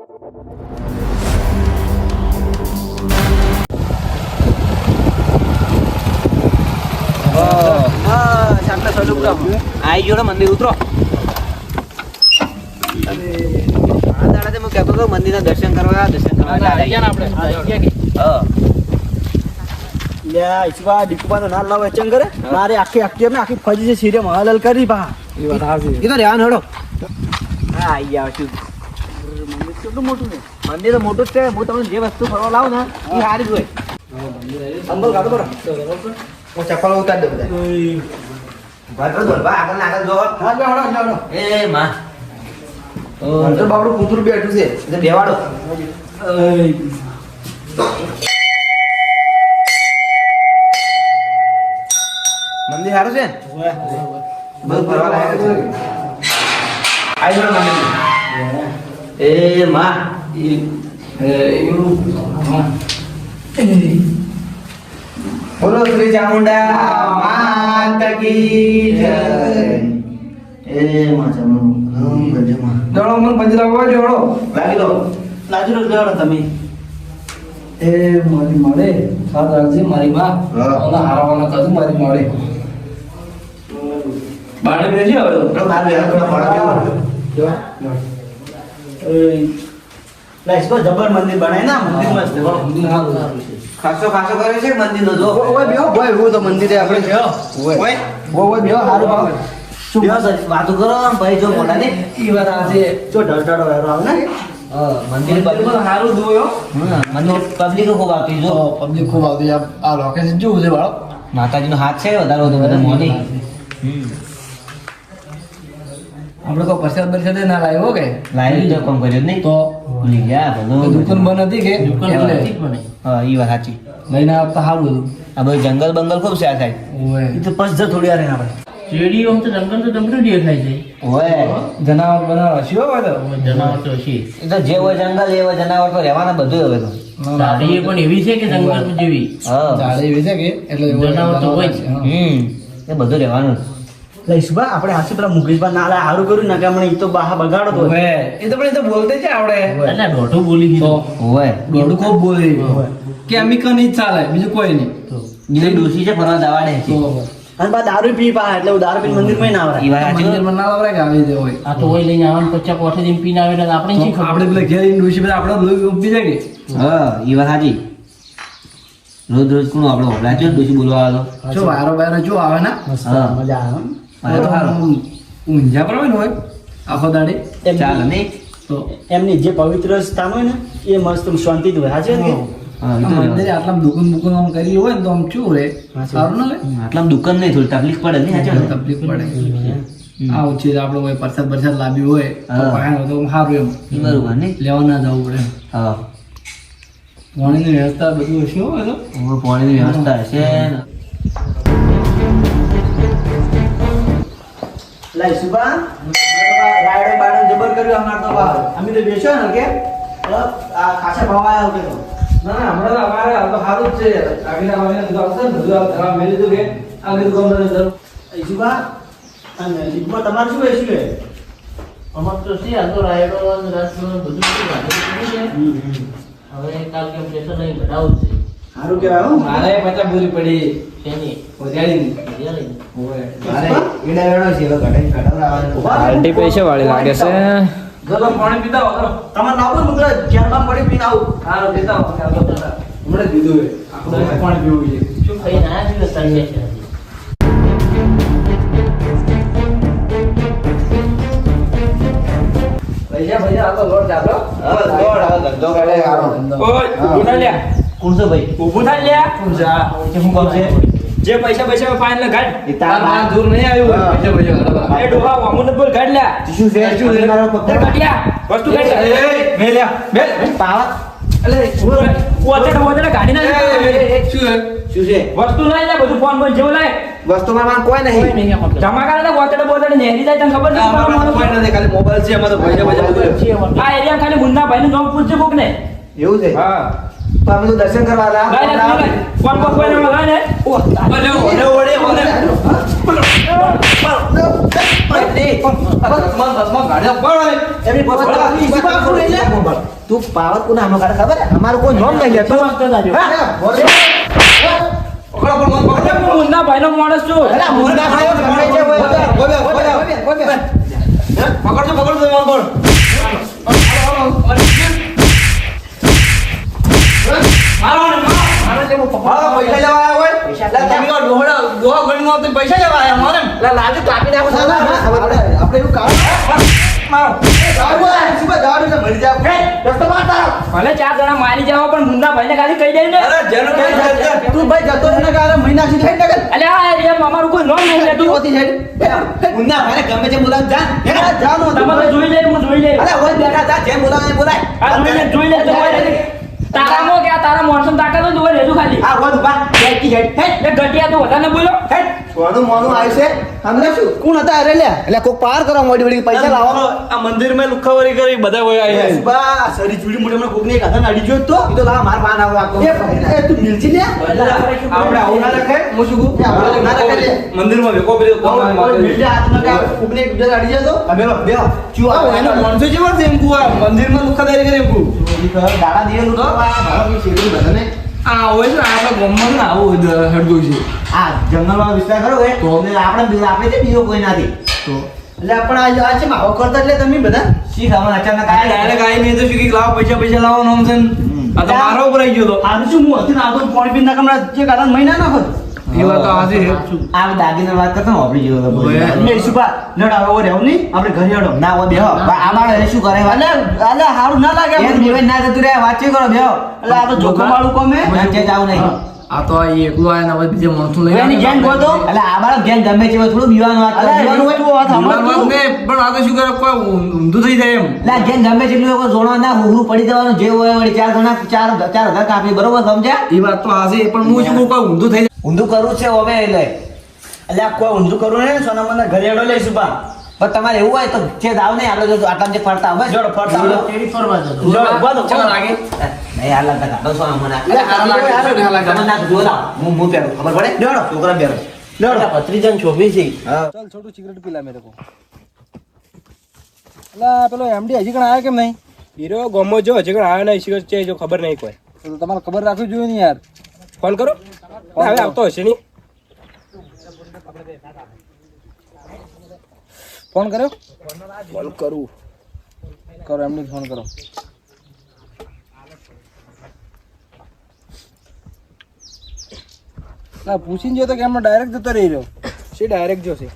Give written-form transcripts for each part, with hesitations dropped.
आई जोड़े मंदिर उतरो कहते तो मंदिर दर्शन करवा करे मारे आखी आखी में आखी फजी से सीरे महल करी बा इधर ध्यान हड़ो हां आई जाओ छु मंदिर तो मोटू है मंदिर तो मोटू છે હું તમને જે વસ્તુ ફરવા લાવ ને ઈ હારી જોય અંબલ ગાડો બરો ઓ ચપ્પલ ઉતાર દે બધા બાટરો દોરવા આગળ આગળ જો હા જાડો એ માં ઓ અંતર બાબડું કૂતરું બેઠું છે એટલે બેવાડો મંદિર હારું છે બહુ ફરવા લાયક છે આઈ જો મંદિર એ માં બોલો શ્રી ચામુંડા માતા કી જય એ માં ચામુંડા ગજમાં દોડો મન પંજરા હોય જોડો લાગી દો લાજરો દોડો તમે એ મારી મળે સાત રાખજે મારી માં ઓલા હારવાના કદું મારી મળે બાણે બેસી હવે તો બાર બે થોડા ફળા જો એ લાઈસ કો જબર મંદિર બનાય ના મંદિર મસ્ત મંદિર હારું ખાસો ખાસો કરે છે મંદિર નો જો ઓય બેહો ભાઈ હું તો મંદિરે આપણે બેહો ઓય ઓય બેહો હારું ભાવ શું બેહો વાતો કરો ભાઈ જો મોટા ને ઈ વાત આજે જો ઢળઢળો વારો આવે ને મંદિર પર હારું દોયો મંદિર પબ્લિક ખૂબ આવતી જો પબ્લિક ખૂબ આવતી આ લોકેશન જોવું છે બાળો માતાજીનો હાથ છે વધારો તો બધા મોની આપણે કો પ્રસાદ બરસાદ ના લાવ્યો કે લાવી જો કોમ કર્યો નહીં તો ભૂલી ગયા બધું દુકાન બંધ હતી કે એટલે હા ઈ વાત સાચી લઈને આવતા સારું હતું આ બધું જંગલ બંગલ ખૂબ છે આ સાઈડ ઓય ઈ તો પસ જ થોડી વાર આપણે ચેડી ઓમ તો જંગલ તો ડમરું દેખાય છે ઓય જનાવર બનાવર હશી હો તો જનાવર તો હશી ઈ તો જે હોય જંગલ એવા જનાવર તો રહેવાના બધું હવે તો ઝાડી પણ એવી છે કે જંગલ જેવી હા ઝાડી એવી છે કે એટલે જનાવર તો હોય એ બધું રહેવાનું લઈશબા આપણે હાસી પેલા મુકેશબા નાલા હારું કર્યું ના કે હમણે ઈ તો બાહા બગાડો તો હે એ તો પણ એ તો બોલતે છે આવડે એટલે દોઢું બોલી ગયો હોય દોઢું ખૂબ બોલે કે અમી કન ઈ ચાલે બીજું કોઈ નહીં તો બીજું ડોસી છે ફરવા દાવાડે છે અને બા દારૂ પી પા એટલે દારૂ પીને મંદિર માં ના આવરાય ઈ વાત મંદિરમાં ના આવરાય કે આવી દે હોય આ તો હોય લઈને આવવાનું પચ્ચા કોઠે જઈને પીને આવે એટલે આપણે શી ખબર આપણે પેલા ઘેર ઈ ડોસી બધા આપણે લોહી ઉભી જાય કે હા ઈ વાત સાચી રોજ રોજ કોણ આપણે ઓબલા છે ડોસી બોલવા આવે તો જો વારો વારો જો આવે ને હા મજા આવે ઊંઝા પર હોય ને હોય આખો દાડે ચાલે નહીં તો એમની જે પવિત્ર સ્થાન હોય ને એ મસ્ત શાંતિ જ હોય સાચી વાત કે મંદિરે આટલા દુકાન બુકાન આમ કરી હોય ને તો આમ શું રે સારું ના લે આટલા દુકાન નહીં થોડી તકલીફ પડે ને સાચી તકલીફ પડે આ ઓછી આપણે કોઈ પ્રસાદ પ્રસાદ લાવ્યું હોય તો પાણી તો સારું એમ બરોબર ને લેવા ના જવું પડે હા પાણીની વ્યવસ્થા બધું હશે હોય તો પાણીની વ્યવસ્થા હશે લાઈ સુબા રાયડે બાડે જબર કર્યું અમાર તો અમે તો બેસો ને કે આ ખાસા ભાવ આવ્યો કે ના ના હમણાં અમારે તો સારું જ છે આગલા વાળાને બધું આવશે ને બધું ધરા મેલી દો કે આગળ કોમ કરે એ સુબા અને લીપમાં તમાર શું બેસ્યું છે અમાર તો સી આ તો રાયડો અને રાસનો બધું છે હવે કાલ કે પ્રેશર નહીં ઘટાવું છે સારું કહેવાય હો મારે 50 પૂરી પડી કેની ઓજાડી ઓય મારે ઈડા વેડો છે હવે ઘટાઈ ઘટાવરાવાનું પાર્ટી પૈસા વાળી લાગે છે ગલો પાણી પીતા હો તમાર નાવ પર મુકરા જ્યાં પાણી પીને આવ હારો પીતા હો હમણે દીધું હે આપણે પાણી પીવું છે શું ખાઈ ના દીધું સાંજે છે ભૈયા આ તો લોડ જાબલો હા લોડ આ ધંધો કરે આરો ઓય ઊભું ના લ્યા કોણસો ભાઈ ઊભું ના લ્યા કોણસા કે હું કોમ છે જે પૈસા પૈસા ફાઈન લે ગાડ એ તારા દૂર નહીં આવ્યું પૈસા પૈસા એ ડોહા વામુન બોલ ગાડ લ્યા શું છે શું છે મારો પત્તર કાઢ્યા વસ્તુ કાઢ એ મે લ્યા મે પાવા અલે ઓચડ ગાડી ના શું છે વસ્તુ લઈ લે બધું ફોન બોલ જેવો લાય વસ્તુ માં કોઈ નહીં જમા કરે ઓચડ નેરી જાય તને ખબર નથી કોઈ નથી ખાલી મોબાઈલ છે અમારો પૈસા પૈસા બધું આ એરિયા ખાલી મુન્ના ભાઈ નું નામ પૂછજો કોક ને એવું છે હા તો અમે તો દર્શન કરવા આલા ફોન પર કોઈ ના લાય ને ઓ ઓલે ઓલે ઓલે ગાડી પર એમની તું પાવર કોને આમાં કાઢે ખબર છે અમારું કોઈ નોમ નહીં લેતો મુન્ના ભાઈનો માણસ છું મુન્ના ભાઈ પકડજો પૈસા લેવા આવ્યા મારે લાજુ કાપી નાખો આપણે એવું કામ ભલે 4 જણા મારી જાવ પણ મુન્ના ભાઈને ખાલી કહી દે ને તું ભાઈ જતો છે ને કાલે મહિના થી થઈ નગર અલે આ અમારું કોઈ નોમ નહીં લેતું હોતી છે મુન્ના ભાઈને ગમે છે બોલાવ જા જાનો તમે જોઈ લે હું જોઈ લે અરે ઓય બેઠા જા જેમ બોલાવે બોલાય આ જોઈ લે તારામો કે તારા મોણસમ તાકાત તો હોય રેજુ ખાલી આ વોડ બા કેકી હેડ એ ગટિયા તો વધારે બોલો હેડ સોનું મોનું આવ્યું છે અમને શું કોણ હતા અરે લે એટલે કોક પાર કરવા મોડી વડી પૈસા લાવો આ મંદિરમાં લુખાવરી કરી બધા હોય આયા બા સરી ચૂડી મોઢે મને કોક ને એક હાથે અડી જો તો ઈ તો લા માર પાન આવો આકો એ તું મિલજી લે આપણે આવું ના લખે હું શું કહું આપણે ના લખે લે મંદિરમાં વેકો પેલો કોમ મિલજી હાથ ન કા કોક ને એક બીજા અડી જતો બેલો બેલો ચુ આ એનો મનસો જેવો છે એમ કુ આ મંદિરમાં લુખાદારી કરે એમ કુ દાડા દિયે તો મારો બી શેરી બધાને આ હોય છે આપણે ગોમમાં ના આવું હડગો છે આ જંગલમાં વિસ્તાર કરો કે તો આપણે છે બીજો કોઈ નથી તો એટલે પણ આ છે માવો કરતા એટલે તમે બધા શી ખબર અચાનક આયા ડાયરેક્ટ આઈ નહીં તો શું કે લાવો પૈસા લાવો નોમ છે આ તો મારો ઉપર આવી ગયો તો આ શું હું હતી ના તો પાણી પીને કમરા જે કાઢા મહિના નાખો એ વાત તો આજે આ દાગીના વાત કરતા વાપરી ગયો તો મે સુપા લડ આવો રહેવ નહીં આપણે ઘરે હડો ના હો બેહો આ મારે શું કરે અલે હારું ના લાગે એક નિવેદ ના જતું રે વાતચી કરો બેહો એટલે આ તો જોખમ વાળું કોમે જે જાવ નહીં આ તો આ એકલો આયા ને હવે બીજે માણસો લઈને એની ગેંગ ગોતો એટલે આ મારો ગેંગ ગમે છે થોડું બીવાનું વાત બીવાનું હોય વાત ને પણ આ તો શું કરે કોઈ ઊંધું થઈ જાય એમ એટલે ગેંગ ગમે છે એટલું જોણવા ના હુહરું પડી જવાનું જે હોય વળી 4 હજાર કાપી બરોબર સમજ્યા એ વાત તો આજે પણ હું શું કોઈ ઊંધું થઈ ઊંધું કરવું છે હવે એટલે કોઈ ઊંધું કરવું ને સોનામના ઘરે હેડો લઈશું બા પણ તમારે એવું હોય તો જે દાવ નહીં આપણે જો આટલા જે ફરતા હોય જોડો ફરતા હોય કેડી ફરવા જતો જોડો બધો ચાલ લાગે નહીં હાલ લાગતા કાઢો સોનામના એટલે હારા લાગે છે હાલા તમને ના જોલા હું પહેરો ખબર પડે જોડો છોકરા પહેરો જોડો ભત્રીજન છોભી છે હા चल छोटू सिगरेट पिला मेरे को अला पेलो एमडी हजी कण आया केम नहीं હીરો ગોમો જો હજી કણ આવ્યો નહીં સિગરેટ છે જો ખબર નહીં કોઈ तो તમારે ખબર રાખવી જોઈએ ને યાર ફોન કરો હવે આવતો હશે નહીં फोन કર્યો ફોન કરું કરો એમડી फोन કરો ના પૂછીને જો તો કે એમનો ડાયરેક્ટ જતો રહી રહ્યો સી ડાયરેક્ટ જો છે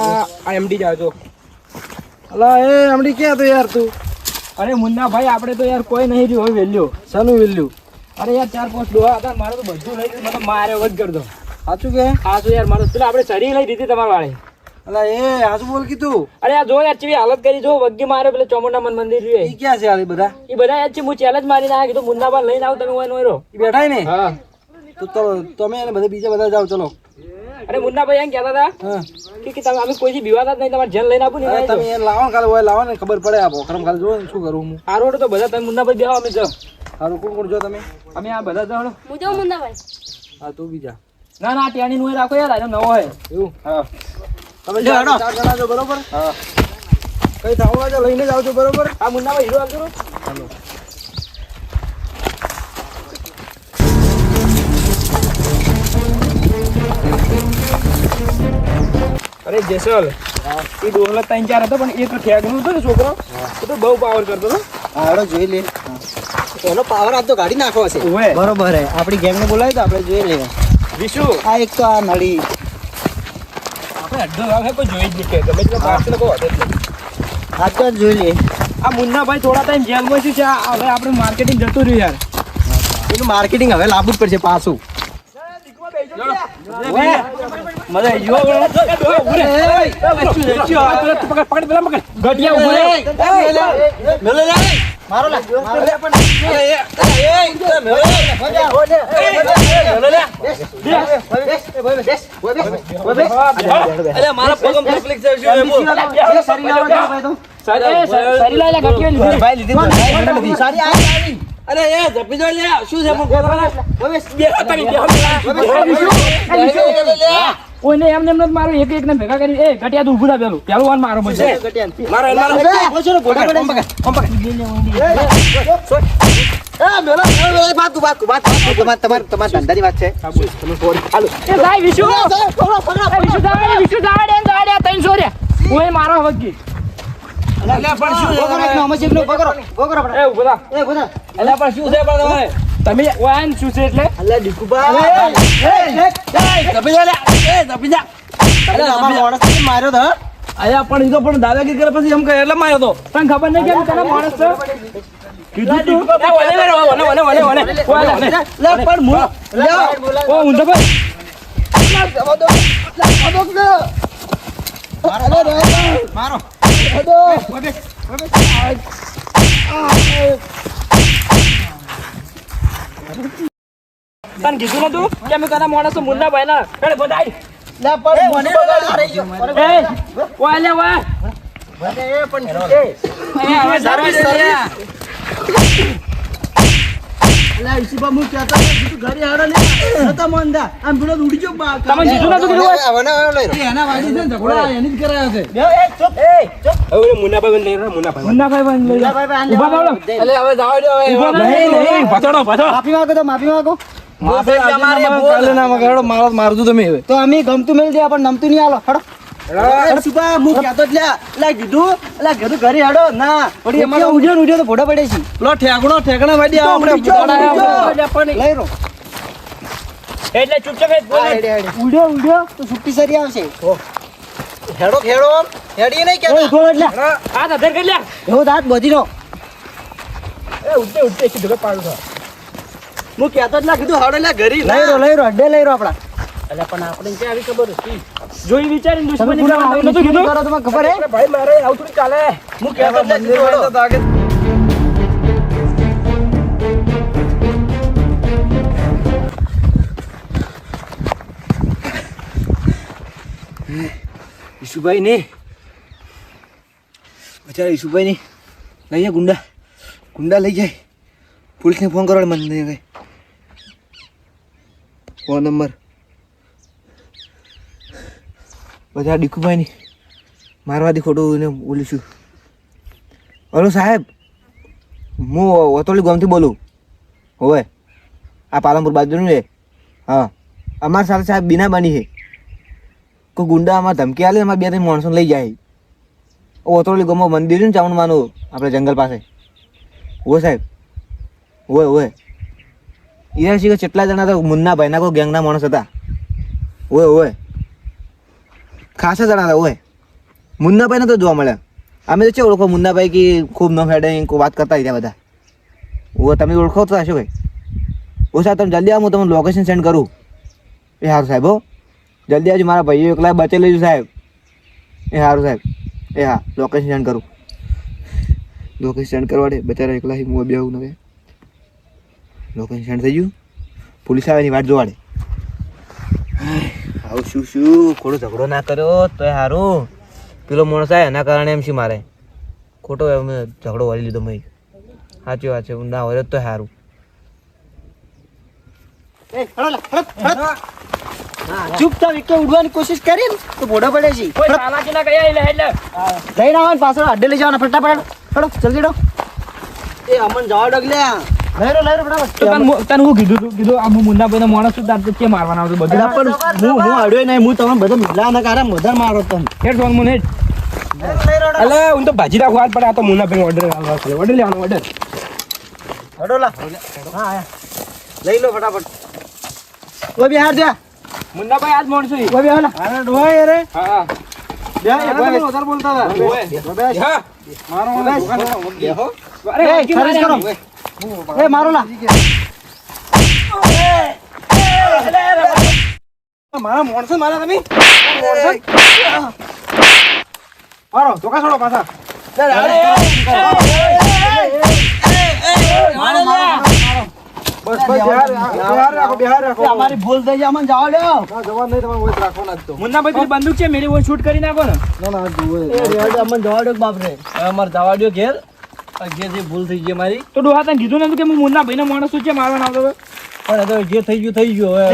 આ એમડી જ આવજો અલા એ એમડી ક્યાં તો યાર તું અરે મુન્ના ભાઈ આપણે તો યાર કોઈ નહીં રહ્યું હવે વેલ્યુ શાનું વેલ્યુ અરે યાર 4-5 ડોહા હતા મારે તો બધું લઈ ગયું મને માર્યો વધ કરતો સાચું કે હા તો યાર મારે પેલા આપણે સરી લઈ દીધી તમારા વાળે અલા એ હાચું બોલ કીધું અરે આ જો યાર ચીવી હાલત કરી જો વગ્ગી માર્યો પેલે ચોમુંડા મંદિર રહ્યું ઈ ક્યાં છે આ બધા એ બધા યાર છે હું ચેલેન્જ મારીને આવ્યા કીધું મુન્ના ભાઈ લઈને આવ તમે હોય નોયરો ઈ બેઠા ને હા તો તમે અને બધા બીજા બધા જાઓ ચલો અરે મુન્ના ભાઈ એમ કહેતા હતા હા કે તમે અમે કોઈથી બીવાતા જ નહીં તમારે જેલ લઈને આપું ને અરે તમે એ લાવો ને કાલે હોય લાવો ને ખબર પડે આ ભોખરમ ખાલી જો ને શું કરું હું આ રોડ તો બધા તમે મુન્ના ભાઈ બેહો અમે જાઓ સારું કોણ કોણ જો તમે અમે આ બધા જાઓ હું જાઉં મુન્નાભાઈ હા તું બીજા ના ના ટેણી નું રાખો યાર આનો નવો હોય એવું હા તમે ચાર જણા છો બરોબર હા કઈ થાવવા જો લઈને જ આવજો બરોબર આ મુન્ના ભાઈ હીરો આવજો ચાલો અરે જેસલ એ ડોહલો 3-4 હતો પણ એક ઠેગનું હતો ને છોકરો એ તો બહુ પાવર કરતો હતો હા હેડો જોઈ લે એનો પાવર આપ તો ગાડી નાખવો હશે ઓવે બરોબર હે આપણી ગેંગ ને બોલાવી તો આપણે જોઈ લઈએ વિશુ આ એક તો આ નળી આપણે અડધો વાગે કોઈ જોઈ જ નહીં કે ગમે તે મારશે ને કોઈ વધે જ નહીં આ તો જોઈ લે આ મુન્ના ભાઈ થોડા ટાઈમ જેલમાં શું છે હવે આપણે માર્કેટિંગ જતું રહ્યું યાર એનું માર્કેટિંગ હવે લાવવું જ પડશે પાછું મજા આવી ગયો પકડ પેલા પકડ ગટિયા ઉભો રે મારો લા અરે મારા પગમ તકલીફ છે શું એમ સારી લાયલા ગટિયા લીધી ભાઈ લીધી સારી આવી અરે એ જપી જો લે શું છે પણ ગોતરા બેહો તમે બેહો કોઈને એમને એમ નથી મારો એક એક ને ભેગા કરી એ ઘટિયા તું ઊભું થા પેલું વાન મારો પછી મારો તમારા ધંધાની વાત છે. એ ભાઈ વિશુ વિશુ દાડે ત્રણ સોર્યા ઓય મારો હવકી અલ્યા પણ શું છે તમારે? એ ઊભું થા અલ્યા પણ શું છે પણ તમારે? તમે વાન શું છે એટલે અલ્યા દીકુબા દબી જા લ્યા. દબી જા. અમારો માણસ માર્યો તો હા? અલ્યા પણ ઈ તો પણ દાદાગીરી કરે પછી એમ કહે એટલે માર્યો તો. તને ખબર નહીં કે તને માણસ છે કીધું તું એ વને લે, વને. લે પણ હું ઓ ઊંધો ભાઈ મારો તને કીધું નતું કે અમે કદા માણસ મુન્ના ભાઈ ના અરે બધાઈ લે પણ મને બગાડી ગયો. એ ઓય લે ઓય એ પણ શું છે? એ હવે સર્વિસ અલ્યા ઈશુબા હું કહેતો હતો, કીધું ઘરે હાડો લે નતા મંદા આમ પેલો ઉડી ગયો બા. તમે કીધું નતું કીધું હોય એના વાડી છે ને ઝઘડો એની જ કરાયો છે. હવે મુન્નાભાઈ લઈ રહ્યો મુન્નાભાઈ બન લઈ ઉભા થાવ અલ્યા હવે જાવ દો હવે. ઉભા થાવ નહીં પછોડો માફી માંગો તો માફી માંગો. માફી તમારે કાલે ના મગાડો મારતું તમે હવે. તો અમે ગમતું મેળ દે પણ નમતું નહીં આલો હડો. ઈશુબા હું કહેતો જ લે કીધું કીધું ઘરે હાડો ના વળી અમારે ઉડ્યો તો ફોટો પડે છે. લો ઠેકણા વાડી આવો આપણે લઈ રો એટલે ચૂપચાપ બોલ ઉડ્યો તો સુટ્ટી સરી આવશે. હેડો હેડીએ નહીં કેતા એટલે આ ધર કરી લે એવો દાંત બોધીનો એ ઉઠે સીધો પાડો હું કહેતો જ કીધું હાડો લે ઘરે લઈ રો અડ્ડે લઈ રો આપડા. એટલે પણ આપણે ક્યાં આવી ખબર હતી જોઈ વિચારીને તમે દુશ્મની પૂરા કરવા નતું કીધું કરો તમને ખબર હે? ભાઈ મારે આવું થોડી ચાલે હું કહેતો જ કીધું હાડો. ઈશુભાઈ ને બચારા ઈશુભાઈ ને લઈ જાય ગુંડા લઈ જાય. પોલીસને ફોન કરો મને નહીં કઈ ફોન નંબર બધા ડીકુભાઈ ની મારવાથી ખોટું એને બોલીશું. હલો સાહેબ, હું વતોલી ગામથી બોલું. હોવે આ પાલનપુર બાજુનું છે. હા અમારી સાથે સાહેબ બીના બની છે. કોઈ ગુંડા અમારે ધમકી આલે અમારે 2-3 માણસો લઈ જાય. વતોલી ગામમાં મંદિર છે ને ચામુંડમાનું આપણે જંગલ પાસે. હોય સાહેબ હોય એના શીખે કેટલા જણા હતા મુન્નાભાઈના કોઈ ગેંગના માણસ હતા. હોય ખાસા જણા હતા. હોય મુન્નાભાઈને તો જોવા મળ્યા. અમે તો છે ઓળખો મુન્નાભાઈ કે ખૂબ ન ફેડે વાત કરતા હતા બધા. ઓ તમે ઓળખો તો હશો ભાઈ. ઓ સાહેબ તમે જલ્દી આવો, હું તમને લોકેશન સેન્ડ કરું. એ સારું સાહેબ. હો જલ્દી આવજો, મારા ભાઈઓ એકલા બચે લેજો સાહેબ. એ સારું સાહેબ. એ હા લોકેશન સેન્ડ કરું. લોકેશન સેન્ડ કરવા દે બચારા એકલા હું બે આવું ને. લોકેશન સેન્ડ થઈ ગયું. પોલીસ આવે એની વાટ જોવા દે. આવું શું ખોટો ઝઘડો ના કર્યો તો સારું. પેલો માણસ આવે એના કારણે એમ શું મારે ખોટો એમ ઝઘડો વાળી લીધો મેં. સાચી વાત છે. ના હોય તો સારું. ચૂપચાપ એક ઉડવાની કોશિશ કરી ને તો ફોટો પડે છે. કોઈ ચાલાકી ના કઈ એટલે લઈને આવવાનું પાછળ અડ્ડે લઈ જવાના ફટાફટ જલ્દી ડો. એ અમન જવા ડગલ્યા લઈ રો ફટાફટ. તને હું કીધું આ મુન્નાભાઈ માણસ શું તાર કે મારવાના આવતું બધા બધું પણ હું અડ્યો નહીં, હું તમને બધા મિલાના કારણ બધા મારો તમે. હેડ ફોન મને અલે હું તો ભાજી રાખવા હાથ પડે. આ તો મુન્નાભાઈ ઓર્ડર લેવાનો ઓર્ડર હડો લા હા આયા લઈ લો ફટાફટ. ઓ બિહાર જા મુન્નાભાઈ આજ માણસો ઓ બિહાર લા અરે ડોય રે હા વધારે બોલતા હતા. હા મારો બેહો. અરે એ ખરીદ કરો. એ મારો લા મારા માણસો મારા તમે મારો ધોકા છોડો પાછા. અમારી ભૂલ થઈ જાય અમને જવા દો. મુન્નાભાઈ પેલી બંદૂક છે મેરી શૂટ કરી નાખો ને. અમને જવા દો બાપ રે. અમારે જવા દો ઘેર. જે ભૂલ થઈ ગઈ મારી તો ડોહા તને કીધું નતું કે હું મુન્નાભાઈ ના માણસ શું છે મારવાના આવતો હતો. પણ જે થઈ ગયું હવે.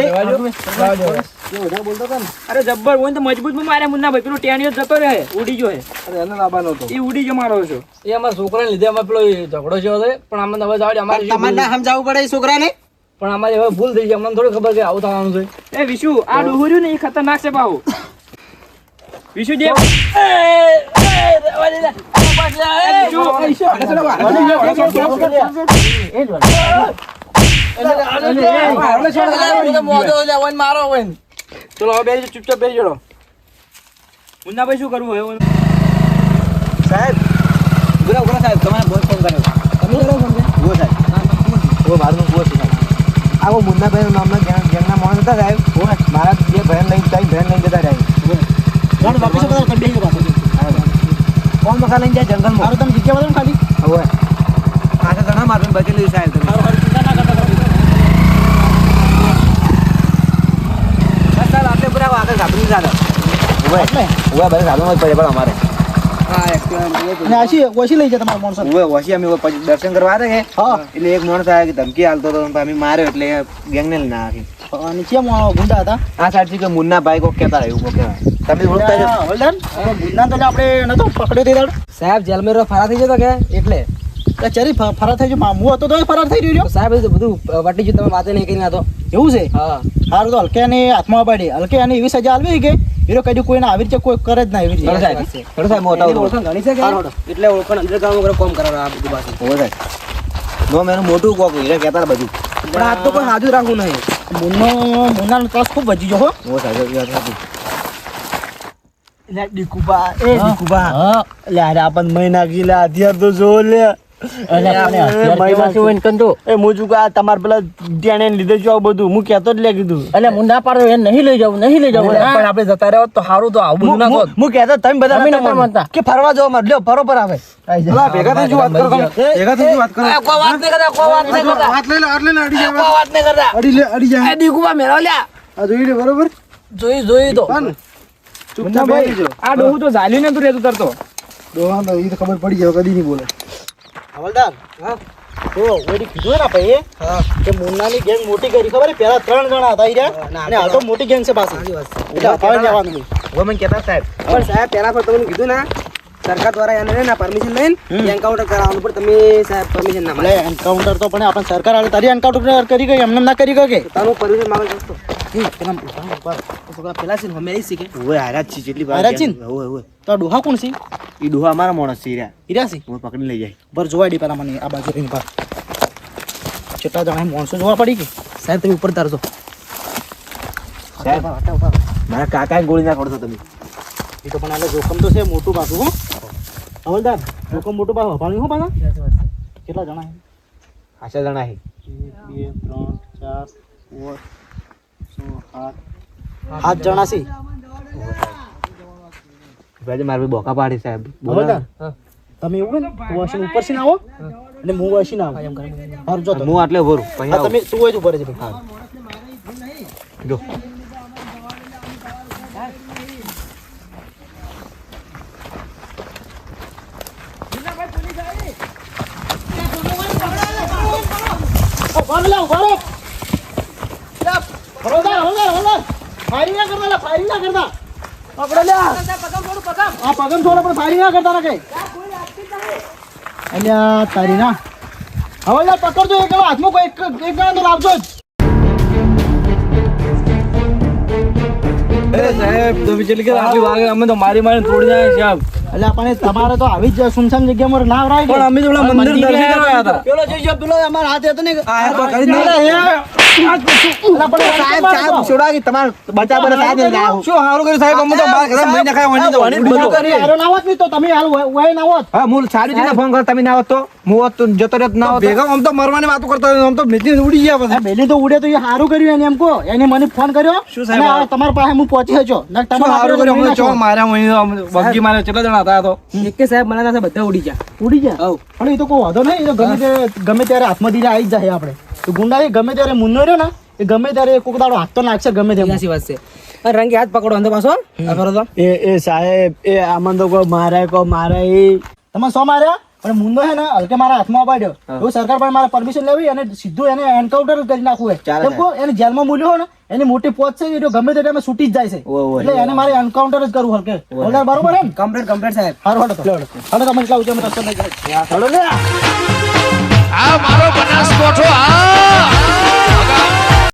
વધારે બોલતો હતો ને અરે જબ્બર હોય ને તો મજબૂત માં માર્યા મુન્ના ભાઈ પેલો ટેણીઓ જતો રહે ઉડી ગયો હે અરે એને લાવવાનો હતો એ ઉડી ગયો મારો છો એ અમારા છોકરાને લીધે અમે પેલો ઝઘડો થયો છે પણ અમને હવે જાવ અમારે તમારે ના સમજાવવું પડે એ છોકરાને પણ અમારે હવે ભૂલ થઈ ગઈ અમને થોડી ખબર કે આવું થવાનું છે એ વિશુ આ ડોહર્યું ને એ ખતરનાક છે બાહુ વિશુ દેવ મારો ચલો હવે બેસી ચૂપચાપ બેસી જડો મુન્નાભાઈ શું કરવું હવે સાહેબ ઉભરા સાહેબ તમારે બહુ ફોન કર્યો તમે કરો ફોન ઓ સાહેબ ઓ મારું બહુ છે સાહેબ આવો મુન્નાભાઈ નામના ગેંગના માણસ હતા સાહેબ મારા જે બહેન લઈને જતા રહ્યા વાપસ બધા કરી દેજો પાછો કોણ મકા લઈને જાય જંગલમાં મારું તમે જગ્યા બતાવો ખાલી હવે પાછા ઘણા મારને બચી લીધું સાહેબ તમે સાહેબ આપણે પૂરા આગળ ગાભરી ચાલે હવે બધા સાધનમાં જ પડે પણ અમારે અને ઓછી લઈ જાય તમારા માણસો હવે વસી અમે પછી દર્શન કરવા આવ્યા કે હા એટલે એક માણસ આવ્યા કે ધમકી હાલતો હતો અમે માર્યો એટલે ગેંગને લઈને નાખી અને કેમ ગુંડા હતા આ સાઈડ થી કે મુન્ના ભાઈ કોક કહેતા એવું કોક કહેવાય તમે ઓળખતા છો હોલ્ડર ગુંડા તો આપણે નતો પકડ્યો તે દાડ સાહેબ જેલમાં ફરાર થઈ જતો કે એટલે ચરી ફરાર થઈ ગયો હું હતો તો ફરાર થઈ રહ્યો સાહેબ એ તો બધું વટી ગયું તમે વાતે નહીં કરી નાખો એવું છે હા સારું તો હલકે ને હાથમાં પાડી હલકે અને એવી સજા આલવી કે એનો કદી કોઈને આવી રીતે કોઈ કરે જ ના એવી ચલો રીતે સાહેબ ચલો સાહેબ મોટા ઓળખાણ ઘણી છે કે એટલે ઓળખાણ અંડરગ્રાઉન્ડ વગર કોમ કરાવવા આ બધું પાસે હો સાહેબ નો મેનું મોટું કોક હીરા કહેતા બધું પણ આ તો કોઈ હાજુ રાખવું નહીં મુન્નાનો ત્રાસ ખૂબ વધી ગયો હો હો સાહેબ યાદ રાખજો લે દીકુબા એ દીકુબા લે અરે આપણ મહિના ગીલા હથિયાર તો જો લે તમારે પેલા ત્યાં લીધે જો બધું હું કેતો જ લે કીધું એટલે હું ના પાડો એ નહીં લઈ જવું પણ આપણે જતા રહ્યો તો સારું તો આવું ના કહો હું કેતો તમે બધા કે ફરવા જાવ માર લ્યો ફરો પર આવે ભેગા થઈ વાત કરો ભેગા થઈ વાત કરો કોઈ વાત નહીં કરતા કોઈ વાત નહીં કરતા વાત લઈ લે અડી લે અડી કોઈ વાત નહીં કરતા અડી જાય એ દીકુબા મેરો લ્યા આ જોઈ લે બરોબર જોઈ તો ચૂપચાપ બેસી જો આ ડોહું તો ઝાલ્યું ને તું રહેતું તરતો દોહા તો એ તો ખબર પડી જાય કદી નહીં બોલે હવલદાર હા તો ઓડી કીધું ને ભાઈ કે મુન્નાની ગેંગ મોટી કરી ખબર પેલા 3 જણા હતા ઈરા અને હાલ તો મોટી ગેંગ છે પાછી એટલે અપાવી જવાનું નહીં હવે મને કહેતા સાહેબ પણ સાહેબ પહેલા પર તમને કીધું ના સરકાર દ્વારા એને ના પરમિશન લઈને એન્કાઉન્ટર કરાવવાનું પણ તમે સાહેબ પરમિશન ના મળે એટલે એન્કાઉન્ટર તો પણ આપણે સરકાર આલે તારી એન્કાઉન્ટર કરી ગઈ એમને ના કરી ગઈ કે તારું પરમિશન માંગે દોસ્તો પેલા પેલા છે અમે આવી શીખે ઓય હારા છે જેટલી વાર હારા છે ને? ઓય ઓય તો ડોહા કોણ છે ઈ ડોહા અમારા માણસ છે હીરા હીરા છે ઓય પકડી લઈ જાય બર જોવાય ડી પેલા મને આ બાજુ રીંગ પર કેટલા જણા માણસો જોવા પડી કે સાહેબ તમે ઉપર તારજો સાહેબ મારા કાકાએ ગોળી ના પડતો તમે એ તો પણ આલે જોખમ તો છે મોટું પાછું હો હવલદાર જોખમ મોટું પાછું હપાણી હો પાછા કેટલા જણા છે આશા જણા છે 1 2 3 4 5 6 7 જણા છે ભાઈ મારે બોકા પાડી સાહેબ હવલદાર તમે એવું ને તું વાસી ઉપર થી ના આવો અને હું વાસી ના આવું હારું જો હું આટલે ભરું પછી તમે તું હોય ઉપર જ ભાઈ જો ફાયરિંગ ના કરતા પકડો લે આ પગમ છોડો પણ ફાયરિંગ ના કરતા કે અલ્યા તારી ના હવે પકડજો એક હાથમાં કોઈ એક જણા તો લાવજો જ સાહેબ તમે ચલી ગયા આટલી વાગે અમે તો મારી મારી તોડી જાય સાહેબ એટલે આપણે તમારે તો આવી જ સુનસાન જગ્યામાં ના રાય પણ અમે તો પેલા મંદિર દર્શન કરવા હતા પેલો જોઈજો પેલો અમાર હાથ હતો ને છોડા કે તમાર બચા બરે સાહેબ શું હારું કર્યું સાહેબ અમે તો બાર ઘરે મહિના ખાય વણી તો તો તમે હાલ વય ના હોત હા હું સારી રીતે ફોન કર તમે ના હોત તો હું હોત તો જતો રહેત ના હોત ભેગા આમ તો મરવાની વાતો કરતા હોય આમ તો મેથી ઉડી ગયા પછી બેલી તો ઉડે તો એ સારું કર્યું એને એમ કહો એને મને ફોન કર્યો શું સાહેબ? અને આ તમારા પાસે હું પહોંચી છો ને શું હારું કર્યું અમે ચો માર્યા વણી બગી માર્યા કેટલા જણા હતા તો એક સાહેબ મને સાથે બધા ઉડી ગયા ઉડી ગયા પણ એ તો કોઈ વાંધો નહીં એ તો ગમે ત્યારે હાથમાં દીધા આવી જ જાય આપણે તો ગુંડા એ ગમે ત્યારે મુન્નો રહ્યો ને એ ગમે ત્યારે કોક દાડો હાથ તો નાખશે ગમે તેમ સાચી વાત છે અને રંગે હાથ પકડો અંદર પાછો આ કરો તો એ સાહેબ એ આમાં તો કોઈ મારે એ તમે શું માર્યા પણ મુન્નો હે ને હલકે મારા હાથમાં અપાડ્યો એવું સરકાર પણ મારે પરમિશન લેવી અને સીધું એને એન્કાઉન્ટર જ કરી નાખવું ચાલે કેમ કહો એને જેલમાં મૂલ્યો હોય ને એની મોટી પોચ છે એ ગમે તે ટાઈમે છૂટી જ જાય છે એટલે એને મારે એન્કાઉન્ટર જ કરવું હલકે હલદાર બરોબર હે ને કમ્પ્લીટ સાહેબ હારું હાલો તમે એટલા ઊંચા રસ્તો નહીં જાય ચાલો લે આ મારો